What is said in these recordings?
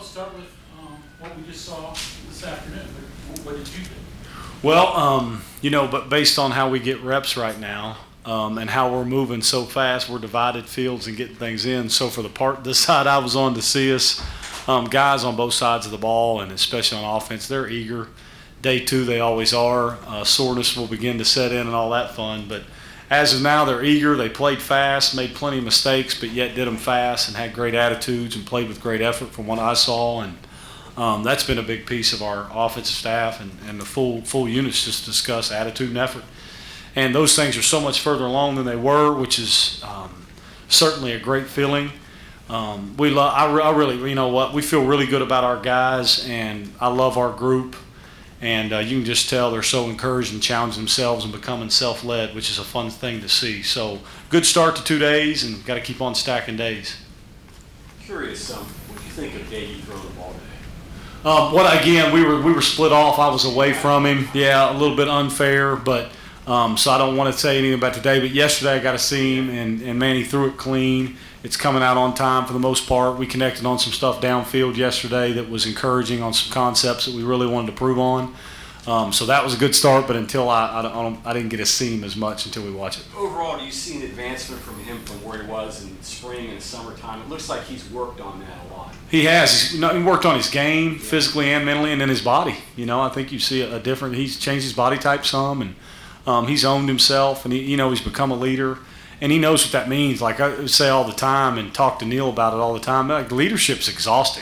let's start with what we just saw this afternoon. What did you do? Well, but based on how we get reps right now and how we're moving so fast, we're divided fields and getting things in. So for this side I was on to see us, guys on both sides of the ball, and especially on offense, they're eager. Day two, they always are. Soreness will begin to set in and all that fun. But as of now, they're eager. They played fast, made plenty of mistakes, but yet did them fast and had great attitudes and played with great effort from what I saw. And that's been a big piece of our offensive staff and the full units just discuss attitude and effort. And those things are so much further along than they were, which is certainly a great feeling. I really, we feel really good about our guys, and I love our group. And you can just tell they're so encouraged and challenge themselves and becoming self-led, which is a fun thing to see. So good start to 2 days, and got to keep on stacking days. Curious, what do you think of Day you throwing the ball today? We were split off. I was away from him. Yeah, a little bit unfair, but so I don't want to say anything about today. But yesterday I got to see him, and man, he threw it clean. It's coming out on time for the most part. We connected on some stuff downfield yesterday that was encouraging on some concepts that we really wanted to prove on. So that was a good start, but until I didn't get to see him as much until we watch it. Overall, do you see an advancement from him from where he was in spring and summertime? It looks like he's worked on that a lot. He has. He worked on his game physically and mentally, and then his body. I think you see a different. He's changed his body type some, and he's owned himself, and he's become a leader. And he knows what that means. Like I say all the time and talk to Neil about it all the time, like leadership's exhausting.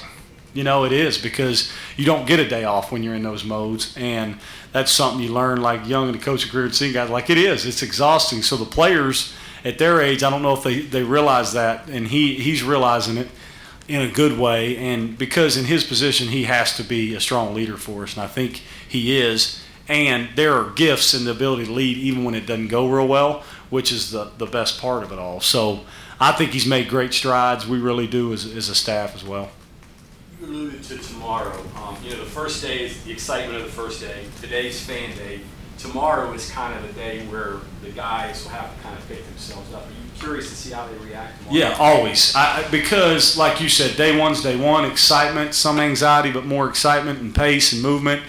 It is, because you don't get a day off when you're in those modes. And that's something you learn like young in the coaching career and seeing guys like it's exhausting. So the players at their age, I don't know if they realize that, and he's realizing it in a good way. And because in his position, he has to be a strong leader for us. And I think he is. And there are gifts in the ability to lead even when it doesn't go real well, which is the best part of it all. So I think he's made great strides. We really do as a staff as well. You alluded to tomorrow. The first day is the excitement of the first day. Today's fan day. Tomorrow is kind of the day where the guys will have to kind of pick themselves up. Are you curious to see how they react tomorrow? Yeah, always. Because, like you said, day one's day one, excitement, some anxiety, but more excitement and pace and movement.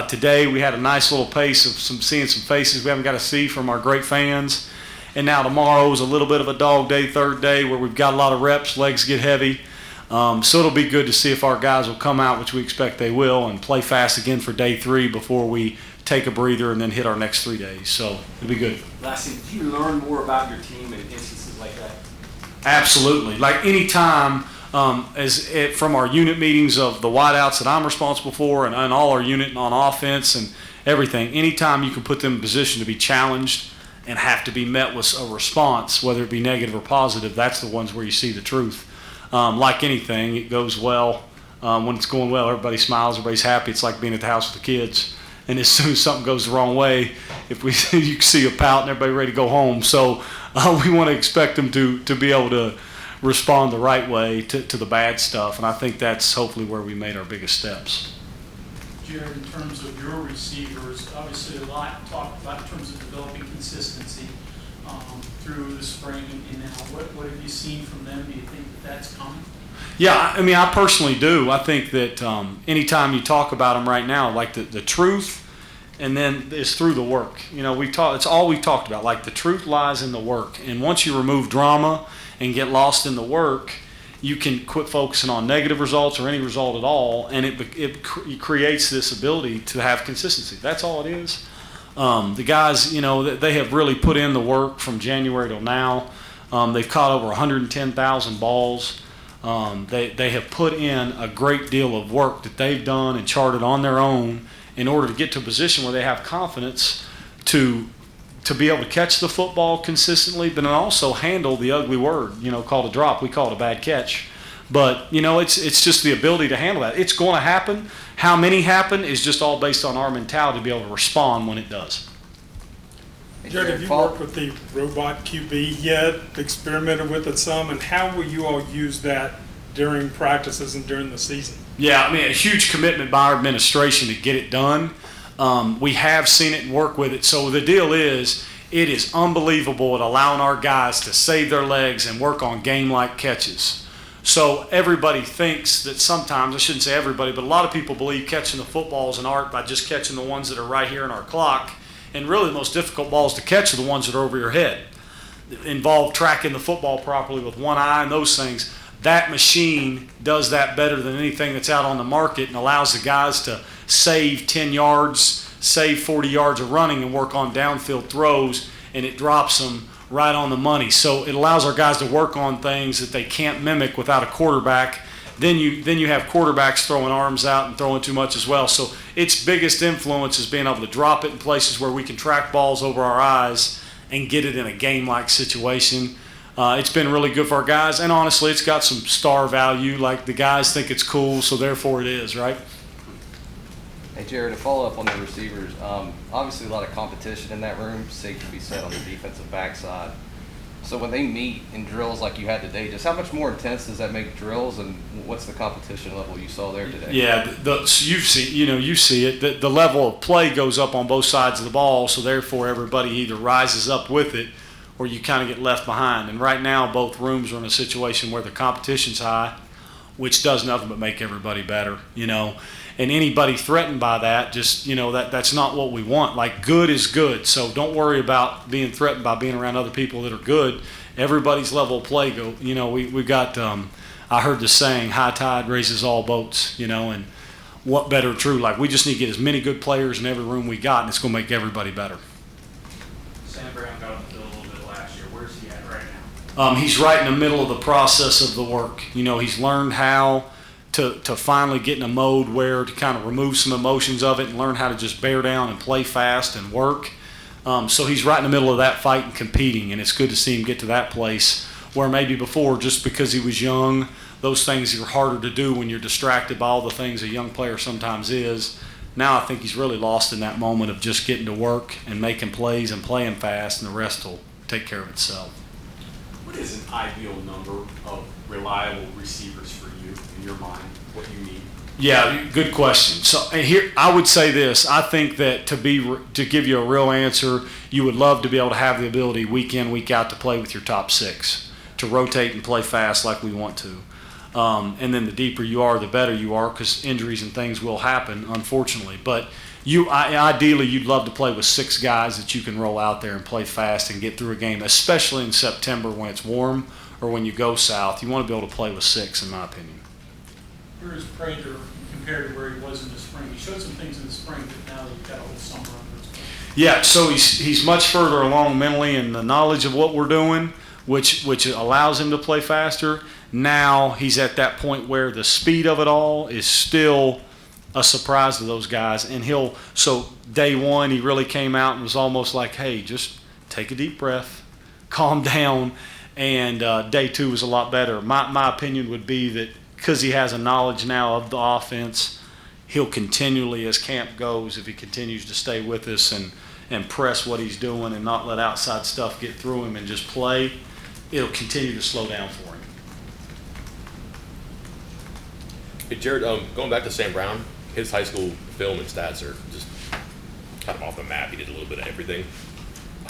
Today we had a nice little pace of seeing some faces we haven't got to see from our great fans. And now tomorrow is a little bit of a dog day, third day, where we've got a lot of reps, legs get heavy. So it'll be good to see if our guys will come out, which we expect they will, and play fast again for day 3 before we take a breather and then hit our next 3 days. So it'll be good. Lastly, do you learn more about your team in instances like that? Absolutely. Like any time. From our unit meetings of the wideouts that I'm responsible for and all our unit on offense and everything, anytime you can put them in a position to be challenged and have to be met with a response, whether it be negative or positive, that's the ones where you see the truth. Like anything, it goes well. When it's going well, everybody smiles, everybody's happy. It's like being at the house with the kids. And as soon as something goes the wrong way, you can see a pout and everybody ready to go home. So we want to expect them to be able to respond the right way to the bad stuff, and I think that's hopefully where we made our biggest steps. Gerad, in terms of your receivers, obviously a lot talked about in terms of developing consistency through the spring and now. What have you seen from them? Do you think that's coming? Yeah, I personally do. I think that anytime you talk about them right now, like the truth, and then it's through the work. It's all we've talked about. Like the truth lies in the work, and once you remove drama and get lost in the work, you can quit focusing on negative results or any result at all, and it creates this ability to have consistency. That's all it is. The guys, they have really put in the work from January till now. They've caught over 110,000 balls. They have put in a great deal of work that they've done and charted on their own in order to get to a position where they have confidence to be able to catch the football consistently, but then also handle the ugly word, called a drop. We call it a bad catch. But, it's just the ability to handle that. It's going to happen. How many happen is just all based on our mentality to be able to respond when it does. Gerad, have you worked with the robot QB yet, experimented with it some, and how will you all use that during practices and during the season? Yeah, a huge commitment by our administration to get it done. We have seen it and work with it. So the deal is, it is unbelievable at allowing our guys to save their legs and work on game-like catches. So everybody thinks that sometimes, I shouldn't say everybody, but a lot of people believe catching the football is an art by just catching the ones that are right here in our clock. And really the most difficult balls to catch are the ones that are over your head. Involve tracking the football properly with one eye and those things. That machine does that better than anything that's out on the market and allows the guys to save 10 yards, save 40 yards of running and work on downfield throws, and it drops them right on the money. So it allows our guys to work on things that they can't mimic without a quarterback. Then you have quarterbacks throwing arms out and throwing too much as well. So its biggest influence is being able to drop it in places where we can track balls over our eyes and get it in a game-like situation. It's been really good for our guys, and honestly, it's got some star value. Like, the guys think it's cool, so therefore it is, right? Hey, Jared, to follow up on the receivers, obviously a lot of competition in that room, safe to be said on the defensive backside. So when they meet in drills like you had today, just how much more intense does that make drills, and what's the competition level you saw there today? Yeah, you see it. The level of play goes up on both sides of the ball, so therefore everybody either rises up with it or you kind of get left behind. And right now, both rooms are in a situation where the competition's high, which does nothing but make everybody better, And anybody threatened by that, just, that's not what we want. Like, good is good, so don't worry about being threatened by being around other people that are good. Everybody's level of play we've got, I heard the saying, high tide raises all boats, and what better true? Like, we just need to get as many good players in every room we got, and it's going to make everybody better. Sam Brown got on the field a little bit last year. Where's he at right now? He's right in the middle of the process of the work. He's learned how to finally get in a mode where to kind of remove some emotions of it and learn how to just bear down and play fast and work. So he's right in the middle of that fight and competing, and it's good to see him get to that place where maybe before, just because he was young, those things are harder to do when you're distracted by all the things a young player sometimes is. Now I think he's really lost in that moment of just getting to work and making plays and playing fast, and the rest will take care of itself. What is an ideal number of reliable receivers for you in your mind? What you need? Yeah, good question. So here, I would say this. I think that to give you a real answer, you would love to be able to have the ability week in, week out to play with your top six, to rotate and play fast like we want to. And then the deeper you are, the better you are, because injuries and things will happen, unfortunately. But ideally, you'd love to play with six guys that you can roll out there and play fast and get through a game, especially in September when it's warm or when you go south. You want to be able to play with six, in my opinion. Where is Prater compared to where he was in the spring? He showed some things in the spring, but now he's got a whole summer under his belt. Yeah, so he's much further along mentally in the knowledge of what we're doing, which allows him to play faster. Now he's at that point where the speed of it all is still a surprise to those guys. And so day one, he really came out and was almost like, hey, just take a deep breath, calm down. And day two was a lot better. My opinion would be that because he has a knowledge now of the offense, he'll continually, as camp goes, if he continues to stay with us and press what he's doing and not let outside stuff get through him and just play, it'll continue to slow down for him. Hey, Jared, going back to Sam Brown, his high school film and stats are just kind of off the map. He did a little bit of everything.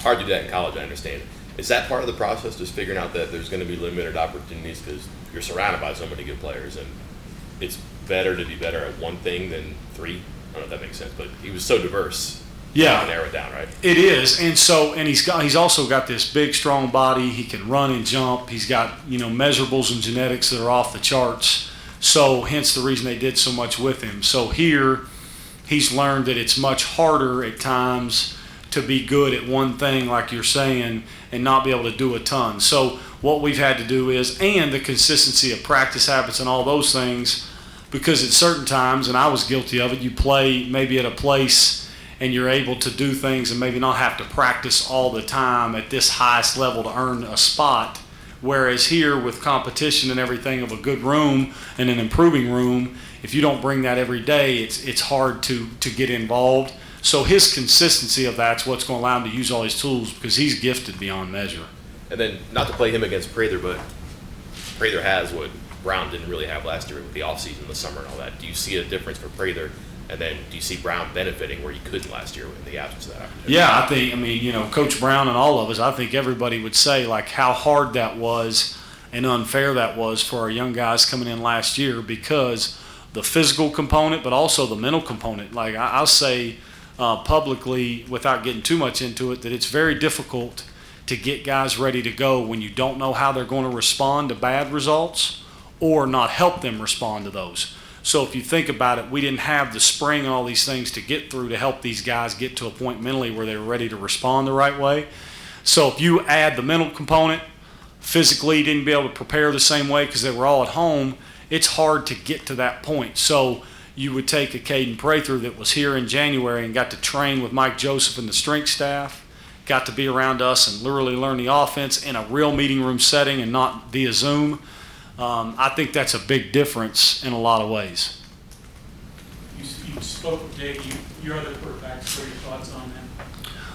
Hard to do that in college, I understand. Is that part of the process, just figuring out that there's going to be limited opportunities because you're surrounded by so many good players, and it's better to be better at one thing than three? I don't know if that makes sense, but he was so diverse. Yeah, narrow it down, right? It is, and he's also got this big, strong body. He can run and jump. He's got measurables and genetics that are off the charts. So hence the reason they did so much with him. So here, he's learned that it's much harder at times to be good at one thing, like you're saying, and not be able to do a ton. So what we've had to do is, and the consistency of practice habits and all those things, because at certain times, and I was guilty of it, you play maybe at a place and you're able to do things and maybe not have to practice all the time at this highest level to earn a spot. Whereas here, with competition and everything of a good room and an improving room, if you don't bring that every day, it's hard to get involved. So his consistency of that's what's going to allow him to use all his tools, because he's gifted beyond measure. And then, not to play him against Prather, but Prather has what Brown didn't really have last year with the offseason, the summer and all that. Do you see a difference for Prather? And then do you see Brown benefiting where he couldn't last year in the absence of that opportunity? Yeah, Coach Brown and all of us, I think everybody would say, like, how hard that was and unfair that was for our young guys coming in last year, because the physical component, but also the mental component. Like I'll say publicly, without getting too much into it, that it's very difficult to get guys ready to go when you don't know how they're going to respond to bad results or not help them respond to those. So if you think about it, we didn't have the spring and all these things to get through to help these guys get to a point mentally where they were ready to respond the right way. So if you add the mental component, physically didn't be able to prepare the same way because they were all at home, it's hard to get to that point. So you would take a Caden Prather that was here in January and got to train with Mike Joseph and the strength staff, got to be around us and literally learn the offense in a real meeting room setting and not via Zoom. I think that's a big difference in a lot of ways. You spoke with Dave, your other quarterbacks, what are your thoughts on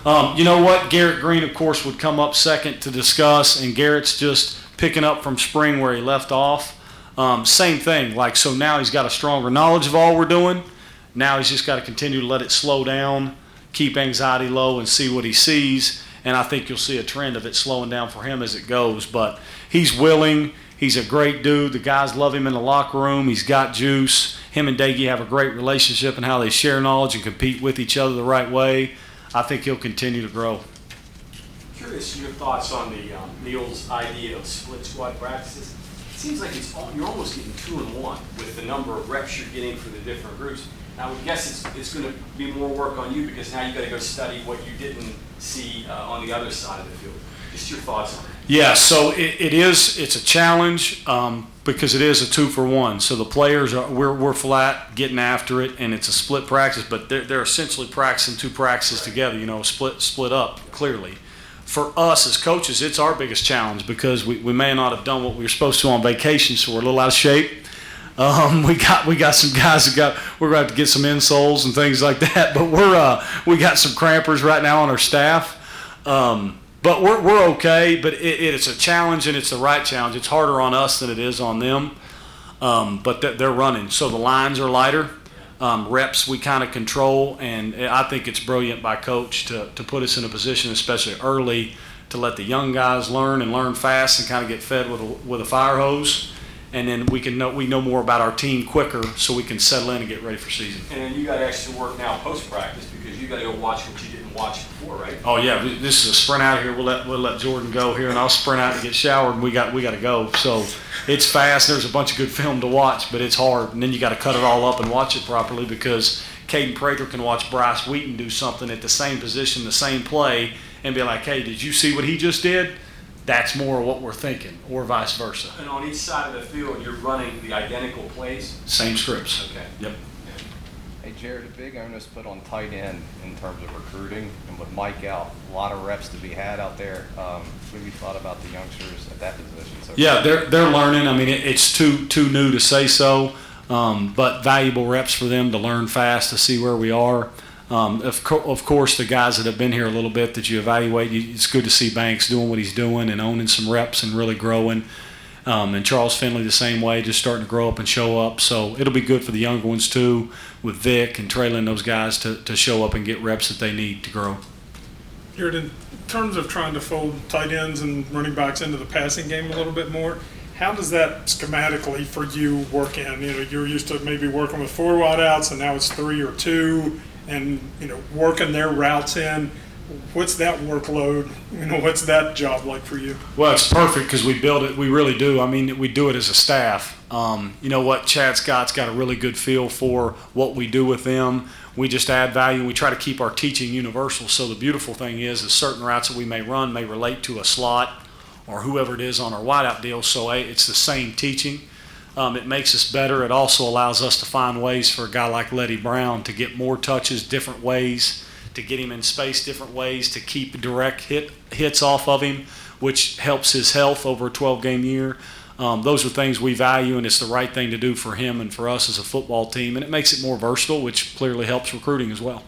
them? You know what? Garrett Green, of course, would come up second to discuss, and Garrett's just picking up from spring where he left off. Same thing. Like, so now he's got a stronger knowledge of all we're doing. Now he's just got to continue to let it slow down, keep anxiety low, and see what he sees. And I think you'll see a trend of it slowing down for him as it goes. But he's willing. He's a great dude. The guys love him in the locker room. He's got juice. Him and Daggy have a great relationship and how they share knowledge and compete with each other the right way. I think he'll continue to grow. Curious your thoughts on the Neil's idea of split squad practices. It seems like you're almost getting 2-in-1 with the number of reps you're getting for the different groups. Now, I would guess it's going to be more work on you because now you've got to go study what you didn't see on the other side of the field. Just your thoughts on it. Yeah, so it's a challenge because it is a 2-for-1. So the players we're flat getting after it, and it's a split practice, but they're essentially practicing two practices together. Split up clearly. For us as coaches, it's our biggest challenge because we may not have done what we were supposed to on vacation, so we're a little out of shape. We got some guys we're going to have to get some insoles and things like that, but we got some crampers right now on our staff. But we're okay, but it's a challenge, and it's the right challenge. It's harder on us than it is on them, but they're running. So the lines are lighter. Reps we kind of control, and I think it's brilliant by Coach to put us in a position, especially early, to let the young guys learn fast and kind of get fed with a fire hose. And then we know more about our team quicker, so we can settle in and get ready for season. And then you got extra work now post practice because you got to go watch what you didn't watch before, right? Oh yeah, this is a sprint out here. We'll let Jordan go here, and I'll sprint out and get showered. And we got to go. So it's fast. There's a bunch of good film to watch, but it's hard. And then you got to cut it all up and watch it properly because Caden Prather can watch Bryce Wheaton do something at the same position, the same play, and be like, "Hey, did you see what he just did?" That's more what we're thinking, or vice versa. And on each side of the field, you're running the identical plays? Same scripts. Okay. Yep. Hey, Jared, a big onus put on tight end in terms of recruiting, and with Mike out, a lot of reps to be had out there. What have you thought about the youngsters at that position? Yeah, they're learning. I mean, it's too new to say so, but valuable reps for them to learn fast, to see where we are. Of course, the guys that have been here a little bit that you evaluate, it's good to see Banks doing what he's doing and owning some reps and really growing. And Charles Finley the same way, just starting to grow up and show up. So it'll be good for the younger ones too, with Vic and Traylon, those guys to show up and get reps that they need to grow. Jared, in terms of trying to fold tight ends and running backs into the passing game a little bit more, how does that schematically for you work in? You're used to maybe working with 4 wide outs, and now it's 3 or 2. And working their routes in. What's that workload? What's that job like for you? Well, it's perfect because we build it. We really do. I mean, we do it as a staff. You know what? Chad Scott's got a really good feel for what we do with them. We just add value, and we try to keep our teaching universal. So the beautiful thing is certain routes that we may run may relate to a slot or whoever it is on our wideout deal. So it's the same teaching. It makes us better. It also allows us to find ways for a guy like Letty Brown to get more touches, different ways, to get him in space, different ways, to keep direct hits off of him, which helps his health over a 12-game year. Those are things we value, and it's the right thing to do for him and for us as a football team. And it makes it more versatile, which clearly helps recruiting as well.